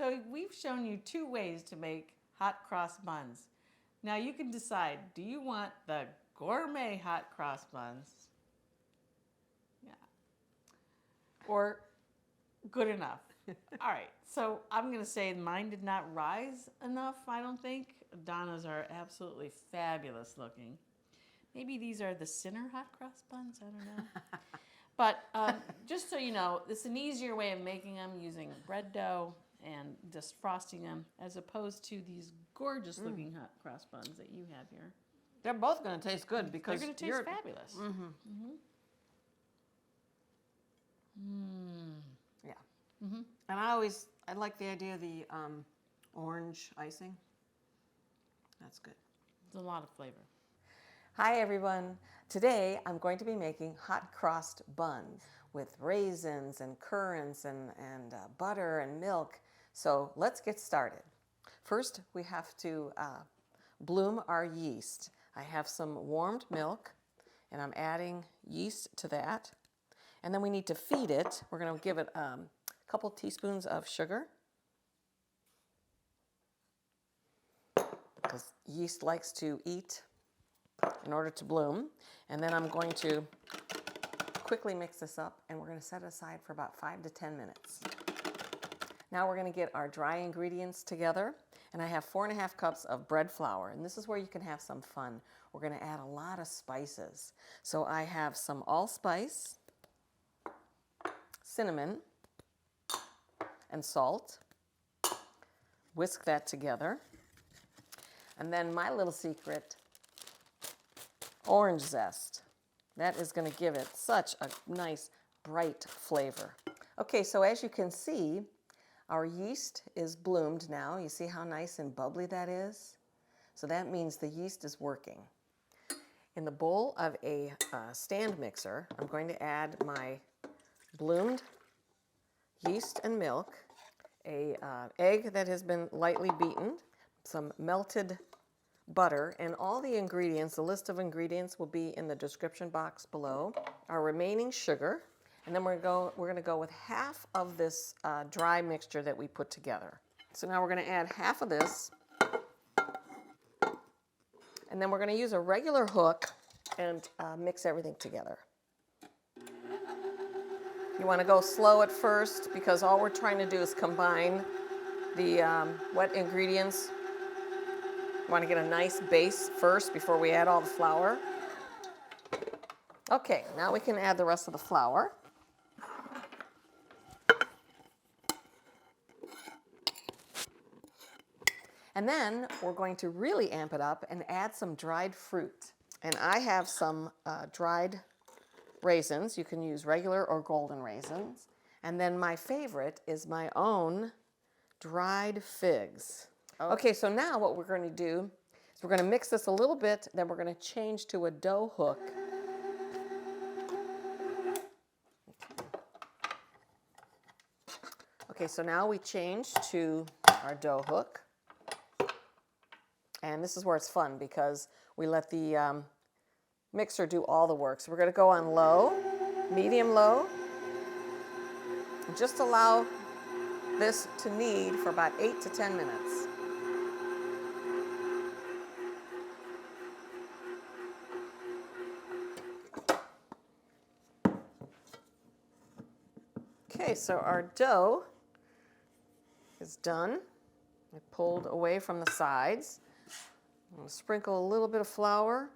So we've shown you 2 ways to make hot cross buns. Now you can decide, do you want the gourmet hot cross buns? Yeah. Or good enough. All right, so I'm going to say mine did not rise enough, I don't think. Donna's are absolutely fabulous looking. Maybe these are the Sinner hot cross buns, I don't know. But just so you know, it's an easier way of making them using bread dough and just frosting them as opposed to these gorgeous looking hot cross buns that you have here. They're both going to taste good because they're going to taste fabulous. Yeah. And I like the idea of the orange icing. That's good. It's a lot of flavor. Hi everyone. Today I'm going to be making hot crossed buns with raisins and currants and butter and milk. So let's get started. First we have to bloom our yeast. I have some warmed milk and I'm adding yeast to that. And then we need to feed it. We're going to give it a couple teaspoons of sugar, because yeast likes to eat in order to bloom. And then I'm going to quickly mix this up and we're going to set it aside for about 5 to 10 minutes. Now we're going to get our dry ingredients together, and I have 4½ cups of bread flour, and this is where you can have some fun. We're going to add a lot of spices. So I have some allspice, cinnamon, and salt. Whisk that together. And then my little secret, orange zest. That is going to give it such a nice, bright flavor. Okay, so as you can see, our yeast is bloomed now. You see how nice and bubbly that is? So that means the yeast is working. In the bowl of a stand mixer, I'm going to add my bloomed yeast and milk, a egg that has been lightly beaten, some melted butter, and all the ingredients, the list of ingredients will be in the description box below. Our remaining sugar, and then we're going to go with half of this dry mixture that we put together. So now we're going to add half of this, and then we're going to use a regular hook and mix everything together. You want to go slow at first because all we're trying to do is combine the wet ingredients. You want to get a nice base first before we add all the flour. Okay, now we can add the rest of the flour. And then we're going to really amp it up and add some dried fruit. And I have some dried raisins. You can use regular or golden raisins. And then my favorite is my own dried figs. Okay, so now what we're going to do is we're going to mix this a little bit, then we're going to change to a dough hook. Okay, so now we change to our dough hook. And this is where it's fun because we let the mixer do all the work. So we're going to go on low, medium low, and just allow this to knead for about 8 to 10 minutes. Okay, so our dough is done. I pulled away from the sides. I'm going to sprinkle a little bit of flour.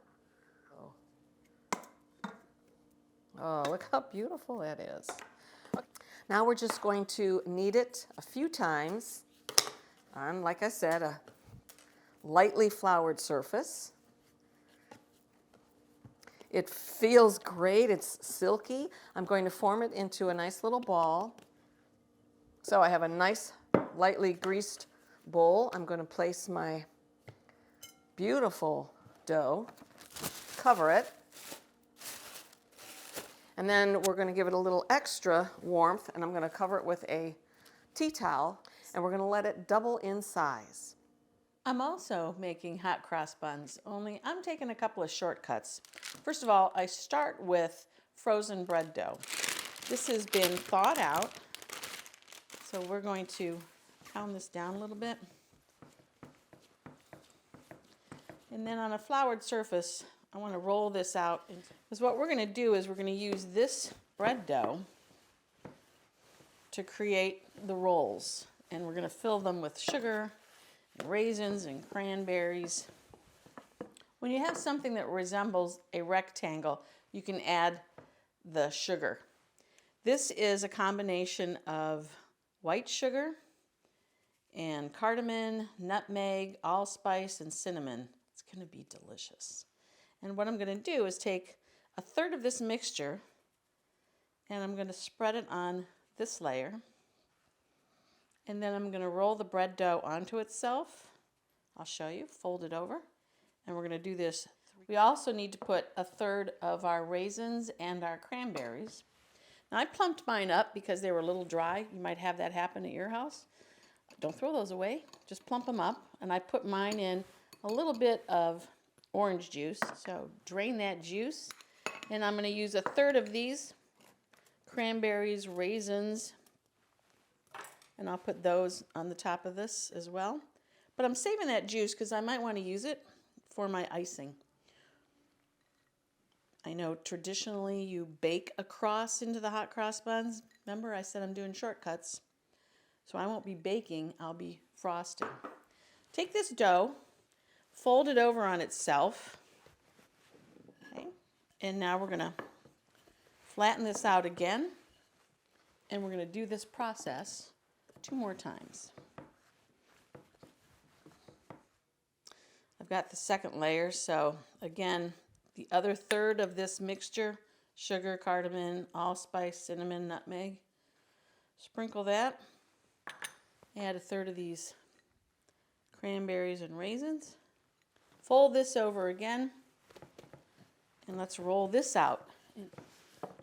Oh, look how beautiful that is. Now we're just going to knead it a few times on, like I said, a lightly floured surface. It feels great. It's silky. I'm going to form it into a nice little ball. So I have a nice lightly greased bowl. I'm going to place my beautiful dough, cover it, and then we're going to give it a little extra warmth, and I'm going to cover it with a tea towel, and we're going to let it double in size. I'm also making hot cross buns, only I'm taking a couple of shortcuts. First of all, I start with frozen bread dough. This has been thawed out, so we're going to pound this down a little bit. And then on a floured surface, I want to roll this out. Because what we're going to do is we're going to use this bread dough to create the rolls. And we're going to fill them with sugar, and raisins, and cranberries. When you have something that resembles a rectangle, you can add the sugar. This is a combination of white sugar and cardamom, nutmeg, allspice, and cinnamon. It's going to be delicious. And what I'm going to do is take a third of this mixture and I'm going to spread it on this layer. And then I'm going to roll the bread dough onto itself. I'll show you, fold it over. And we're going to do this. We also need to put a third of our raisins and our cranberries. Now I plumped mine up because they were a little dry. You might have that happen at your house. Don't throw those away, just plump them up. And I put mine in a little bit of orange juice. So drain that juice. And I'm going to use a third of these cranberries, raisins, and I'll put those on the top of this as well. But I'm saving that juice because I might want to use it for my icing. I know traditionally you bake across into the hot cross buns. Remember I said I'm doing shortcuts. So I won't be baking, I'll be frosting. Take this dough, fold it over on itself. Okay. And now we're going to flatten this out again. And we're going to do this process 2 more times. I've got the second layer, so again, the other third of this mixture, sugar, cardamom, allspice, cinnamon, nutmeg. Sprinkle that. Add a third of these cranberries and raisins. Fold this over again. And let's roll this out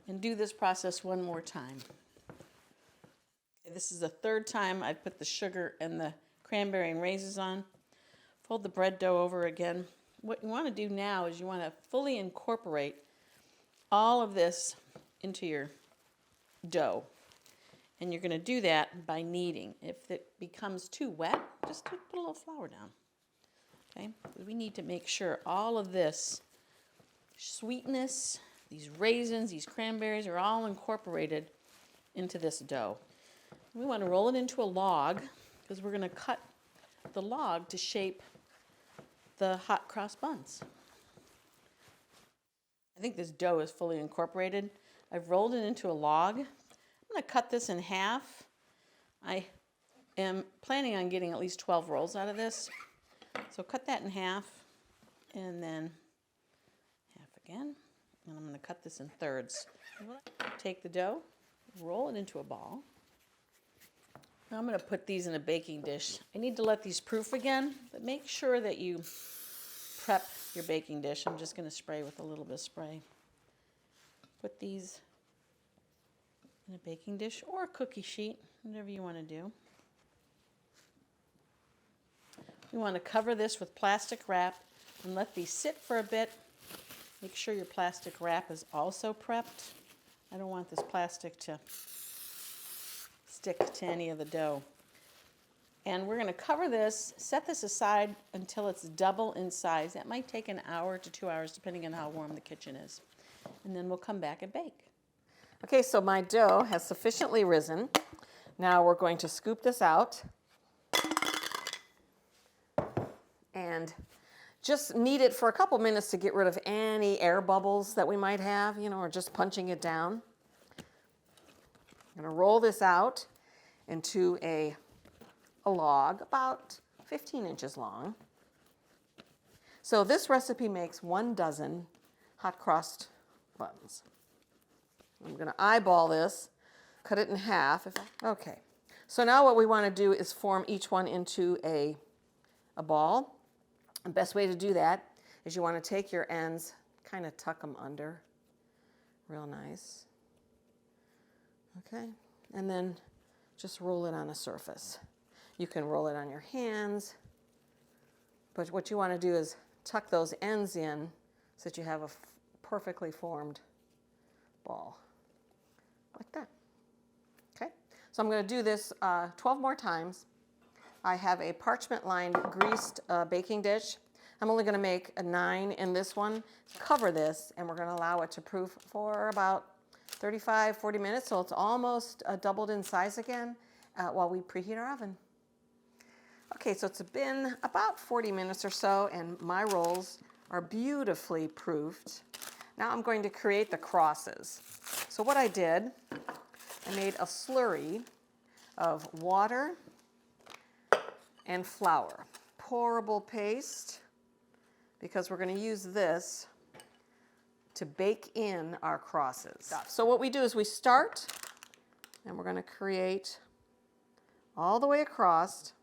and do this process 1 more time. This is the 3rd time I've put the sugar and the cranberry and raisins on. Fold the bread dough over again. What you want to do now is you want to fully incorporate all of this into your dough. And you're going to do that by kneading. If it becomes too wet, just put a little flour down. Okay? We need to make sure all of this sweetness, these raisins, these cranberries are all incorporated into this dough. We want to roll it into a log because we're going to cut the log to shape the hot cross buns. I think this dough is fully incorporated. I've rolled it into a log. I'm going to cut this in half. I am planning on getting at least 12 rolls out of this. So cut that in half and then half again. And I'm going to cut this in thirds. Take the dough, roll it into a ball. Now I'm going to put these in a baking dish. I need to let these proof again, but make sure that you prep your baking dish. I'm just going to spray with a little bit of spray. Put these in a baking dish or a cookie sheet, whatever you want to do. You want to cover this with plastic wrap and let these sit for a bit. Make sure your plastic wrap is also prepped. I don't want this plastic to stick to any of the dough. And we're going to cover this, set this aside until it's double in size. That might take an hour to 2 hours depending on how warm the kitchen is. And then we'll come back and bake. Okay, so my dough has sufficiently risen. Now we're going to scoop this out and just knead it for a couple minutes to get rid of any air bubbles that we might have, or just punching it down. I'm going to roll this out into a log about 15 inches long. So this recipe makes 1 dozen hot cross buns. I'm going to eyeball this, cut it in half. Okay, so now what we want to do is form each one into a ball. The best way to do that is you want to take your ends, kind of tuck them under, real nice. Okay, and then just roll it on a surface. You can roll it on your hands, but what you want to do is tuck those ends in so that you have a perfectly formed ball, like that. Okay, so I'm going to do this 12 more times. I have a parchment-lined greased baking dish. I'm only going to make a 9 in this one. Cover this, and we're going to allow it to proof for about 35, 40 minutes, so it's almost doubled in size again while we preheat our oven. Okay, so it's been about 40 minutes or so, and my rolls are beautifully proofed. Now I'm going to create the crosses. So what I did, I made a slurry of water and flour. Pourable paste, because we're going to use this to bake in our crosses. So what we do is we start, and we're going to create all the way across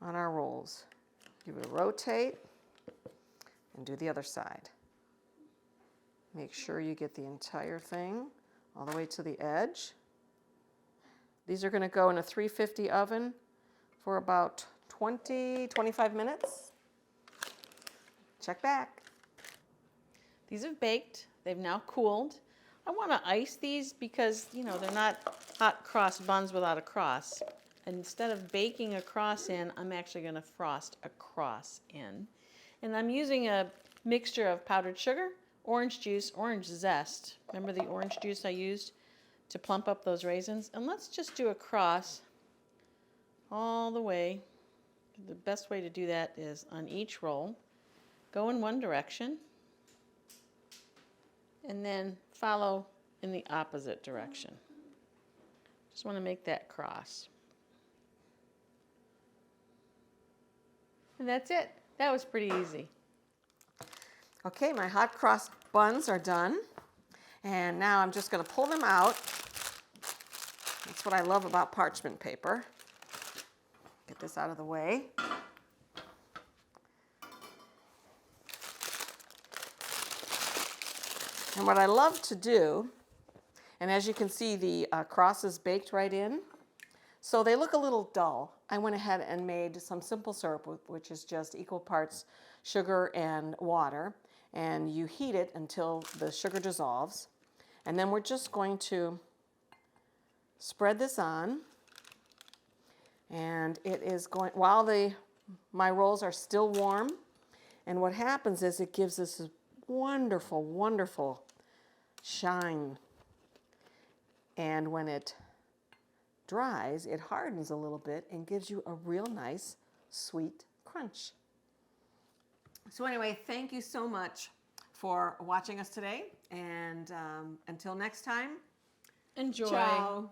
on our rolls. Give it a rotate and do the other side. Make sure you get the entire thing all the way to the edge. These are going to go in a 350 oven for about 20, 25 minutes. Check back. These have baked. They've now cooled. I want to ice these because, you know, they're not hot cross buns without a cross. And instead of baking a cross in, I'm actually going to frost a cross in. And I'm using a mixture of powdered sugar, orange juice, orange zest. Remember the orange juice I used to plump up those raisins? And let's just do a cross all the way. The best way to do that is on each roll, go in one direction, and then follow in the opposite direction. Just want to make that cross. And that's it. That was pretty easy. Okay, my hot cross buns are done. And now I'm just going to pull them out. That's what I love about parchment paper. Get this out of the way. And what I love to do, and as you can see, the cross is baked right in. So they look a little dull. I went ahead and made some simple syrup, which is just equal parts sugar and water. And you heat it until the sugar dissolves. And then we're just going to spread this on. And it is going, while my rolls are still warm. And what happens is it gives us a wonderful, wonderful shine. And when it dries, it hardens a little bit and gives you a real nice sweet crunch. So anyway, thank you so much for watching us today, and until next time, Enjoy. ciao.